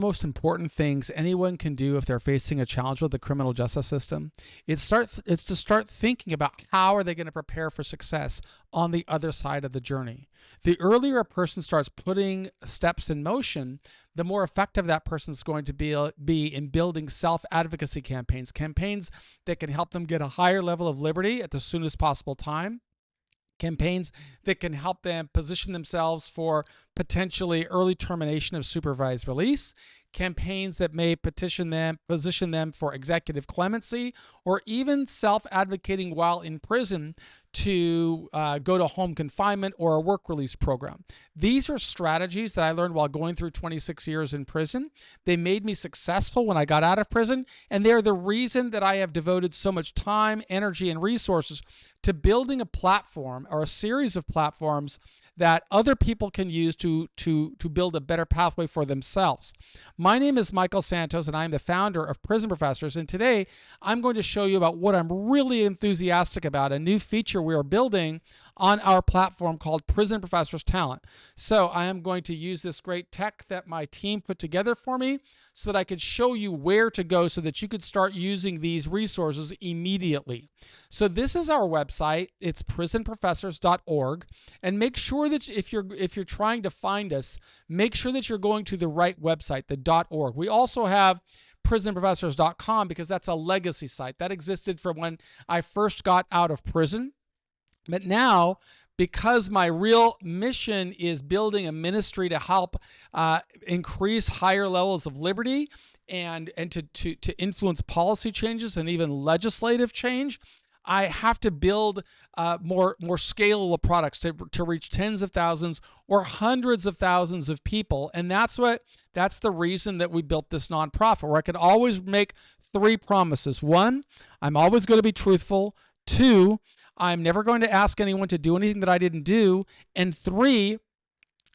Most important things anyone can do if they're facing a challenge with the criminal justice system is to start thinking about how are they going to prepare for success on the other side of the journey. The earlier a person starts putting steps in motion, the more effective that person is going to be in building self-advocacy campaigns that can help them get a higher level of liberty at the soonest possible time, campaigns that can help them position themselves for potentially early termination of supervised release, campaigns that may position them for executive clemency, or even self-advocating while in prison to go to home confinement or a work release program. These are strategies that I learned while going through 26 years in prison. They made me successful when I got out of prison, and they're the reason that I have devoted so much time, energy, and resources to building a platform or a series of platforms that other people can use to build a better pathway for themselves. My name is Michael Santos, and I'm the founder of Prison Professors. And today, I'm going to show you about what I'm really enthusiastic about, a new feature we are building on our platform called Prison Professors Talent. So I am going to use this great tech that my team put together for me so that I could show you where to go so that you could start using these resources immediately. So this is our website. It's prisonprofessors.org. And make sure that if you're trying to find us, make sure that you're going to the right website, the .org. We also have prisonprofessors.com because that's a legacy site. That existed from when I first got out of prison. But now, because my real mission is building a ministry to help increase higher levels of liberty and to influence policy changes and even legislative change, I have to build more scalable products to reach tens of thousands or hundreds of thousands of people. And that's the reason that we built this nonprofit, where I can always make 3 promises. 1, I'm always going to be truthful. 2, I'm never going to ask anyone to do anything that I didn't do. And 3,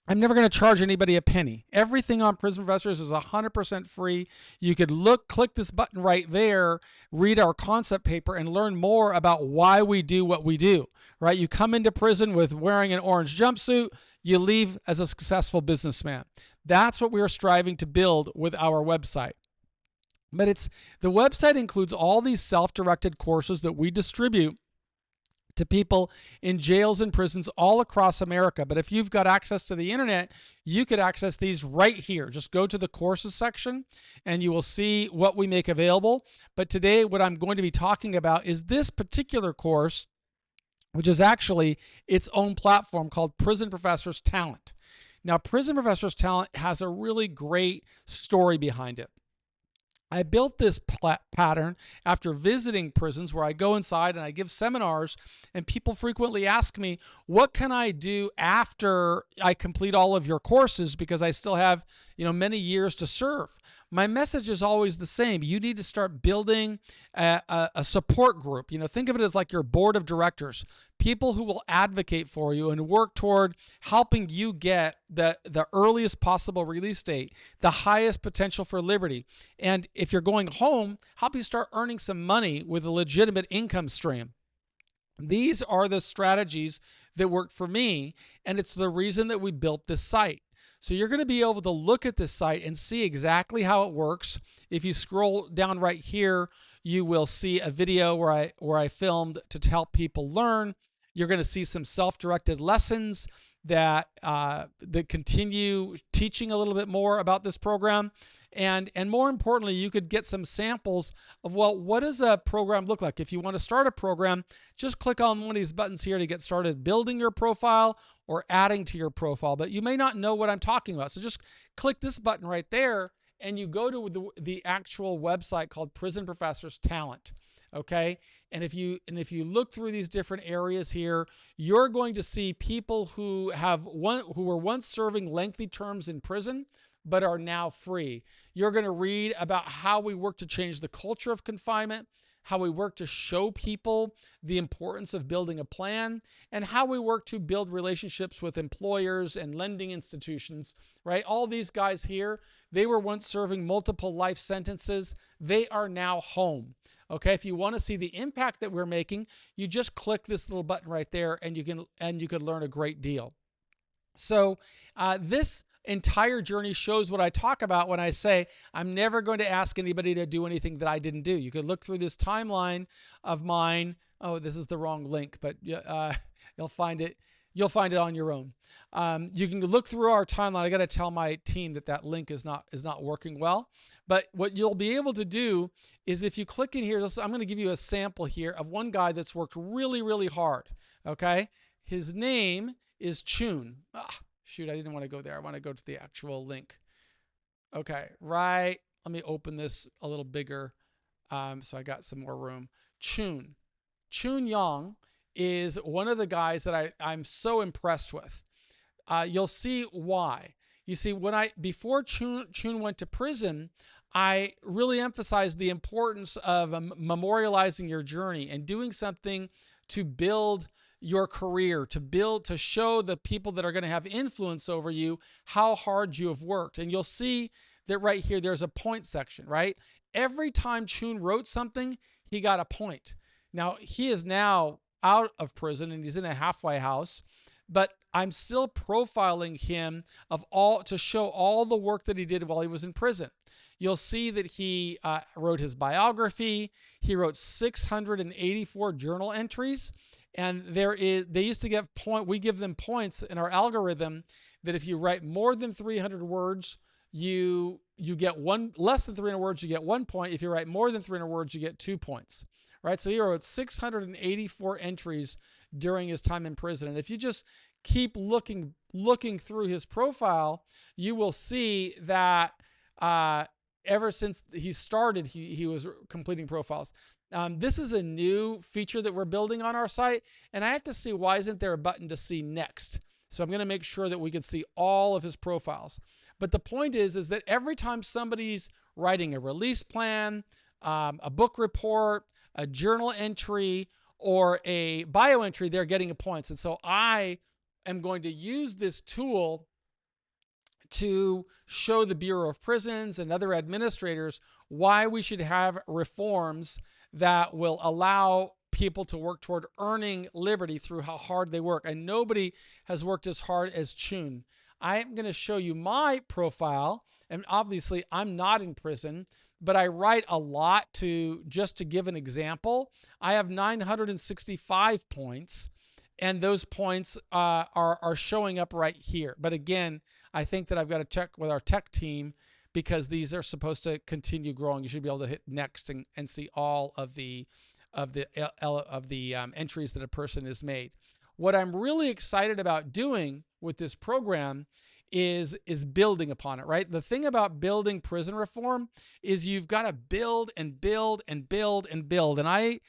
I'm never going to charge anybody a penny. Everything on Prison Professors is 100% free. You could click this button right there, read our concept paper, and learn more about why we do what we do, right? You come into prison with wearing an orange jumpsuit, you leave as a successful businessman. That's what we are striving to build with our website. But the website includes all these self-directed courses that we distribute to people in jails and prisons all across America. But if you've got access to the internet, you could access these right here. Just go to the courses section and you will see what we make available. But today, what I'm going to be talking about is this particular course, which is actually its own platform called Prison Professors Talent. Now, Prison Professors Talent has a really great story behind it. I built this pattern after visiting prisons where I go inside and I give seminars, and people frequently ask me, what can I do after I complete all of your courses, because I still have, many years to serve. My message is always the same. You need to start building a support group. Think of it as like your board of directors, people who will advocate for you and work toward helping you get the earliest possible release date, the highest potential for liberty. And if you're going home, help you start earning some money with a legitimate income stream. These are the strategies that worked for me, and it's the reason that we built this site. So you're going to be able to look at this site and see exactly how it works. If you scroll down right here, you will see a video where I filmed to help people learn. You're going to see some self-directed lessons that continue teaching a little bit more about this program. And more importantly, you could get some samples of, what does a program look like? If you want to start a program, just click on one of these buttons here to get started building your profile or adding to your profile. But you may not know what I'm talking about. So just click this button right there, and you go to the actual website called Prison Professors Talent. Okay, and if you look through these different areas here, you're going to see people who were once serving lengthy terms in prison but are now free. You're going to read about how we work to change the culture of confinement, how we work to show people the importance of building a plan, and how we work to build relationships with employers and lending institutions, right? All these guys here, they were once serving multiple life sentences. They are now home. Okay, if you want to see the impact that we're making, you just click this little button right there, and you can learn a great deal. So this entire journey shows what I talk about when I say I'm never going to ask anybody to do anything that I didn't do. You could look through this timeline of mine. Oh, this is the wrong link, but you'll find it. You'll find it on your own. You can look through our timeline. I got to tell my team that link is not working well. But what you'll be able to do is if you click in here, I'm going to give you a sample here of one guy that's worked really, really hard. Okay, his name is Chun. Shoot, I didn't want to go there. I want to go to the actual link. Okay, right. Let me open this a little bigger so I got some more room. Chun Yang is one of the guys that I'm so impressed with. You'll see why. You see, before Chun went to prison, I really emphasized the importance of memorializing your journey and doing something to build your career, to show the people that are going to have influence over you how hard you have worked. And you'll see that right here, there's a point section, right? Every time Chun wrote something, he got a point. Now, he is now out of prison and he's in a halfway house, but I'm still profiling him to show all the work that he did while he was in prison. You'll see that he wrote his biography. He wrote 684 journal entries, and they used to give we give them points in our algorithm that if you write more than 300 words, you get one. Less than 300 words, you get 1 point. If you write more than 300 words, you get 2 points. Right? So he wrote 684 entries during his time in prison. And if you just keep looking through his profile, you will see that ever since he started, he was completing profiles. This is a new feature that we're building on our site, and I have to see why isn't there a button to see next. So I'm going to make sure that we can see all of his profiles. But the point is that every time somebody's writing a release plan, a book report, a journal entry, or a bio entry, they're getting points. And so I am going to use this tool to show the Bureau of Prisons and other administrators why we should have reforms that will allow people to work toward earning liberty through how hard they work. And nobody has worked as hard as Chun. I am going to show you my profile, and obviously I'm not in prison, but I write a lot just to give an example. I have 965 points, and those points are showing up right here. But again, I think that I've got to check with our tech team because these are supposed to continue growing. You should be able to hit next and see all of the entries that a person has made. What I'm really excited about doing with this program is building upon it, right? The thing about building prison reform is you've got to build and build and build and build. And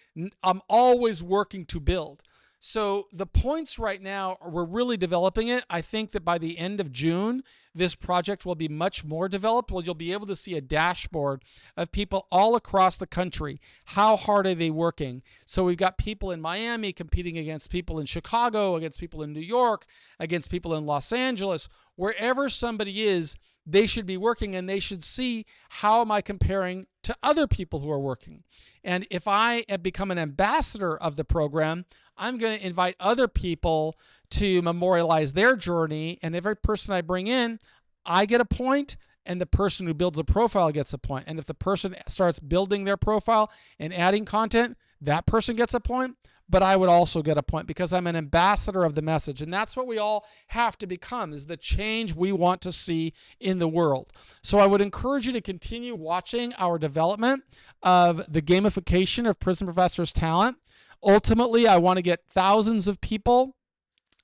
I'm always working to build. So the points right now, we're really developing it. I think that by the end of June, this project will be much more developed. Well, you'll be able to see a dashboard of people all across the country. How hard are they working? So we've got people in Miami competing against people in Chicago, against people in New York, against people in Los Angeles. Wherever somebody is, they should be working, and they should see how am I comparing to other people who are working. And if I have become an ambassador of the program, I'm going to invite other people to memorialize their journey, and every person I bring in, I get a point, and the person who builds a profile gets a point. And if the person starts building their profile and adding content, that person gets a point, but I would also get a point because I'm an ambassador of the message. And that's what we all have to become, is the change we want to see in the world. So I would encourage you to continue watching our development of the gamification of Prison Professor's Talent. Ultimately, I want to get thousands of people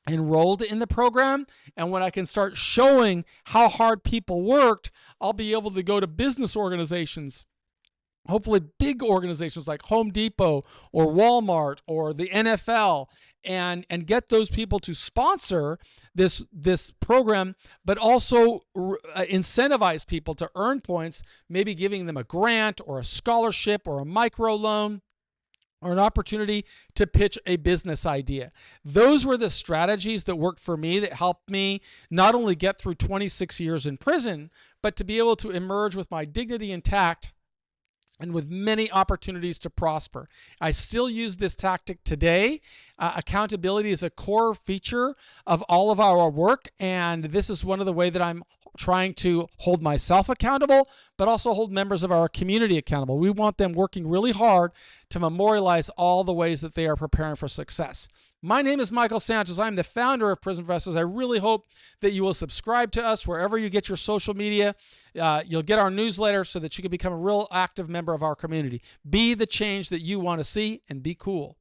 enrolled in the program, and when I can start showing how hard people worked, I'll be able to go to business organizations, hopefully big organizations like Home Depot or Walmart or the NFL, and get those people to sponsor this program, but also incentivize people to earn points, maybe giving them a grant or a scholarship or a microloan, or an opportunity to pitch a business idea. Those were the strategies that worked for me, that helped me not only get through 26 years in prison, but to be able to emerge with my dignity intact and with many opportunities to prosper. I still use this tactic today. Accountability is a core feature of all of our work, and this is one of the ways that I'm trying to hold myself accountable, but also hold members of our community accountable. We want them working really hard to memorialize all the ways that they are preparing for success. My name is Michael Sanchez. I'm the founder of Prison Professors. I really hope that you will subscribe to us wherever you get your social media. You'll get our newsletter so that you can become a real active member of our community. Be the change that you want to see, and be cool.